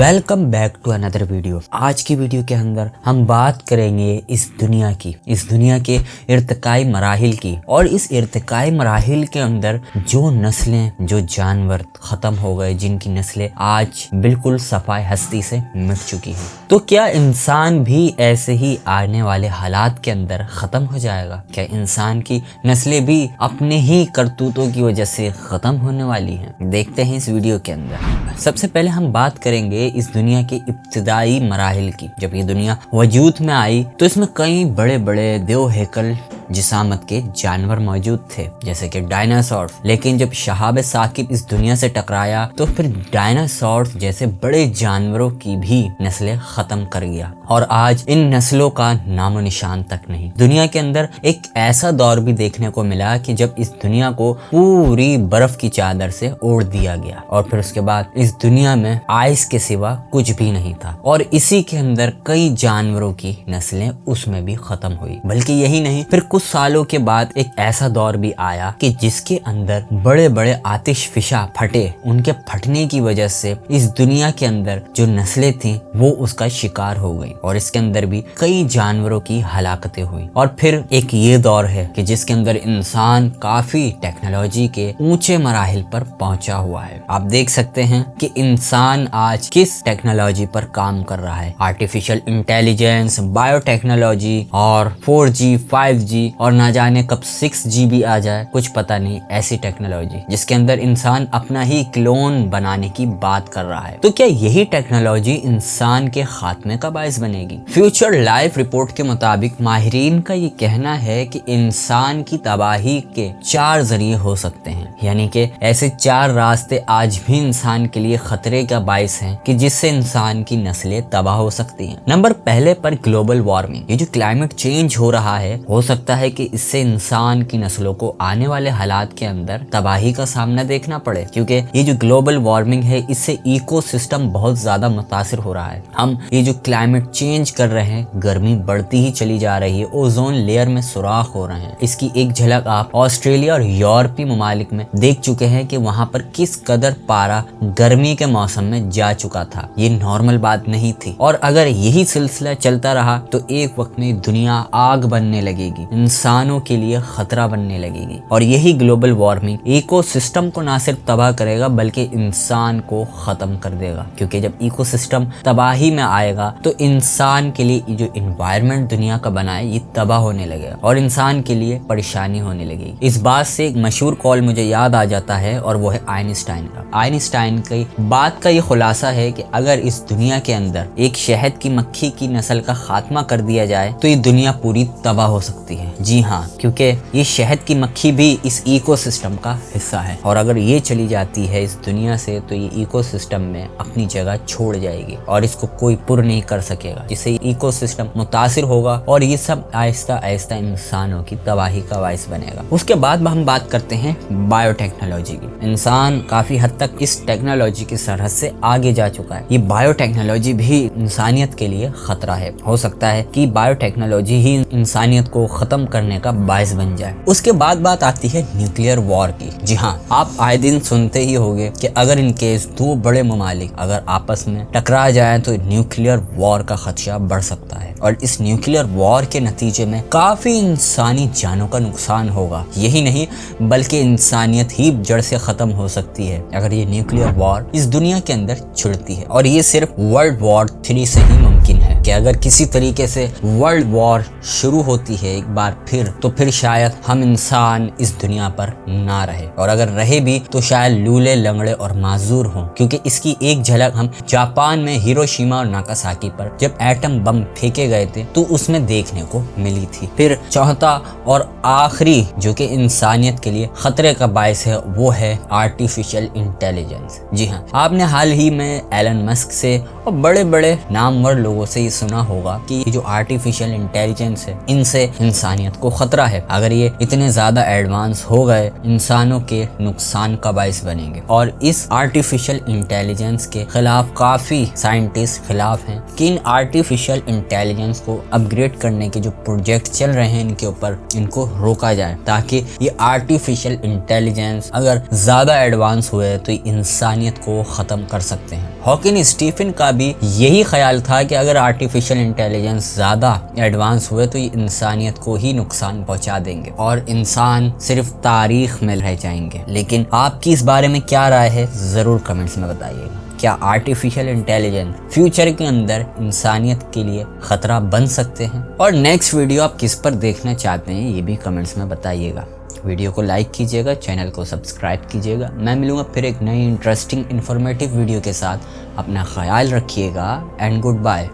Welcome back to another video. आज की video के अंदर हम बात करेंगे इस दुनिया के इर्तिकाई मराहिल की। और इस इर्तिकाई मराहिल के अंदर जो नस्लें, जो जानवर ख़त्म हो गए, जिनकी नस्लें आज बिल्कुल सफाए हस्ती से मिट चुकी हैं, तो क्या इंसान भी ऐसे ही आने वाले हालात के अंदर ख़त्म हो जाएगा? क्या इंसान की नस्लें भी अपने ही करतूतों की वजह से ख़त्म होने वाली हैं? देखते हैं इस वीडियो के अंदर। सबसे पहले हम बात करेंगे इस दुनिया के इब्तिदाई मराहिल की। जब ये दुनिया वजूद में आई तो इसमें कई बड़े बड़े देव हैकल जिसामत के जानवर मौजूद थे, जैसे कि डायनासोर। लेकिन जब शहाब साकिब इस दुनिया से टकराया तो फिर डायनासोर जैसे बड़े जानवरों की भी नस्लें खत्म कर गया और आज इन नस्लों का नामो निशान तक नहीं। दुनिया के अंदर एक ऐसा दौर भी देखने को मिला कि जब इस दुनिया को पूरी बर्फ की चादर से ओढ़ दिया गया और फिर उसके बाद इस दुनिया में आइस के सिवा कुछ भी नहीं था और इसी के अंदर कई जानवरों की नस्लें उसमें भी खत्म हुई। बल्कि यही नहीं, फिर कुछ सालों के बाद एक ऐसा दौर भी आया कि जिसके अंदर बड़े बड़े आतिश फिशा फटे। उनके फटने की वजह से इस दुनिया के अंदर जो नस्लें थी वो उसका शिकार हो गई और इसके अंदर भी कई जानवरों की हलाकतें हुई। और फिर एक ये दौर है कि जिसके अंदर इंसान काफी टेक्नोलॉजी के ऊंचे मराहिल पर पहुंचा हुआ है। आप देख सकते हैं कि इंसान आज किस टेक्नोलॉजी पर काम कर रहा है। आर्टिफिशियल इंटेलिजेंस, बायोटेक्नोलॉजी और 4G, 5G और ना जाने कब 6G भी आ जाए, कुछ पता नहीं। ऐसी टेक्नोलॉजी जिसके अंदर इंसान अपना ही क्लोन बनाने की बात कर रहा है। तो क्या यही टेक्नोलॉजी इंसान के खात्मे का बायस बनेगी? फ्यूचर लाइफ रिपोर्ट के मुताबिक माहिरीन का ये कहना है कि इंसान की तबाही के 4 जरिए हो सकते हैं, यानी कि ऐसे 4 रास्ते आज भी इंसान के लिए खतरे का बायस हैं कि जिससे इंसान की नस्लें तबाह हो सकती हैं। नंबर पहले पर ग्लोबल वार्मिंग। ये जो क्लाइमेट चेंज हो रहा है, हो सकता है कि इससे इंसान की नस्लों को आने वाले हालात के अंदर तबाही का सामना देखना पड़े, क्योंकि ये जो ग्लोबल वार्मिंग है इससे इकोसिस्टम बहुत ज्यादा मुतासिर हो रहा है। हम ये जो क्लाइमेट चेंज कर रहे हैं, गर्मी बढ़ती ही चली जा रही है, ओजोन लेयर में सुराख हो रहे हैं। इसकी एक झलक आप ऑस्ट्रेलिया और यूरोपीय ममालिक में देख चुके हैं कि वहां पर किस कदर पारा गर्मी के मौसम में जा चुका था। ये नॉर्मल बात नहीं थी और अगर यही सिलसिला चलता रहा तो एक वक्त में दुनिया आग बनने लगेगी, इंसानों के लिए खतरा बनने लगेगी। और यही ग्लोबल वार्मिंग इकोसिस्टम को ना सिर्फ तबाह करेगा बल्कि इंसान को खत्म कर देगा, क्योंकि जब इकोसिस्टम तबाही में आएगा तो इंसान के लिए जो एनवायरनमेंट दुनिया का बना है ये तबाह होने लगेगा और इंसान के लिए परेशानी होने लगेगी। इस बात से एक मशहूर कॉल मुझे याद आ जाता है और वो है आइंस्टाइन का। आइंस्टाइन की बात का ये खुलासा है कि अगर इस दुनिया के अंदर एक शहद की मक्खी की नस्ल का खात्मा कर दिया जाए तो ये दुनिया पूरी तबाह हो सकती है। जी हाँ, क्योंकि ये शहद की मक्खी भी इस इकोसिस्टम का हिस्सा है और अगर ये चली जाती है इस दुनिया से तो ये इकोसिस्टम में अपनी जगह छोड़ जाएगी और इसको कोई पुर नहीं कर सकेगा, जिससे इकोसिस्टम मुतासिर होगा और ये सब आहिस्ता आहिस्ता इंसानों की तबाही का बायस बनेगा। उसके बाद हम बात करते हैं बायोटेक्नोलॉजी की। इंसान काफी हद तक इस टेक्नोलॉजी की सरहद से आगे जा चुका है। ये बायोटेक्नोलॉजी भी इंसानियत के लिए खतरा है। हो सकता है कि बायोटेक्नोलॉजी ही इंसानियत को खत्म करने का बायस बन जाए। उसके बाद बात आती है न्यूक्लियर वॉर की। जी हाँ, आप आए दिन सुनते ही होंगे कि अगर इनकेस 2 बड़े ममालिक अगर आपस में टकरा जाए तो न्यूक्लियर वॉर का खदशा बढ़ सकता है और इस न्यूक्लियर वॉर के नतीजे में काफी इंसानी जानों का नुकसान होगा। यही नहीं बल्कि इंसानियत ही जड़ से खत्म हो सकती है अगर ये न्यूक्लियर वॉर इस दुनिया के अंदर छिड़ती है। और ये सिर्फ वर्ल्ड वॉर 3 से ही मुमकिन है कि अगर किसी तरीके से वर्ल्ड वॉर शुरू होती है एक बार फिर तो फिर शायद हम इंसान इस दुनिया पर ना रहे और अगर रहे भी तो शायद लूले लंगड़े और माजूर हों, क्योंकि इसकी एक झलक हम जापान में हिरोशिमा और नागासाकी पर जब एटम बम फेंके गए थे तो उसमें देखने को मिली थी। फिर चौथा और आखिरी जो कि इंसानियत के लिए खतरे का बायस है वो है आर्टिफिशियल इंटेलिजेंस। जी हाँ, आपने हाल ही में एलन मस्क से और बड़े बड़े नामवर लोगों से ये सुना होगा कि जो आर्टिफिशियल इंटेलिजेंस है इनसे इंसानियत को खतरा है। अगर ये इतने ज्यादा एडवांस हो गए इंसानों के नुकसान का बायस बनेंगे और इस आर्टिफिशियल इंटेलिजेंस के खिलाफ काफी साइंटिस्ट खिलाफ हैं कि इन आर्टिफिशियल इंटेलिजेंस इंटेलिजेंस को अपग्रेड करने के जो प्रोजेक्ट चल रहे हैं इनके ऊपर, इनको रोका जाए ताकि ये आर्टिफिशियल इंटेलिजेंस अगर ज़्यादा एडवांस हुए तो इंसानियत को ख़त्म कर सकते हैं। हॉकिंग स्टीफन का भी यही ख्याल था कि अगर आर्टिफिशियल इंटेलिजेंस ज़्यादा एडवांस हुए तो ये इंसानियत को ही नुकसान पहुंचा देंगे और इंसान सिर्फ तारीख में रह जाएंगे। लेकिन आपकी इस बारे में क्या राय है, ज़रूर कमेंट्स में बताइएगा। क्या आर्टिफिशियल इंटेलिजेंस फ्यूचर के अंदर इंसानियत के लिए खतरा बन सकते हैं? और नेक्स्ट वीडियो आप किस पर देखना चाहते हैं ये भी कमेंट्स में बताइएगा। वीडियो को लाइक कीजिएगा, चैनल को सब्सक्राइब कीजिएगा। मैं मिलूंगा फिर एक नई इंटरेस्टिंग इन्फॉर्मेटिव वीडियो के साथ। अपना ख्याल रखिएगा एंड गुड बाय।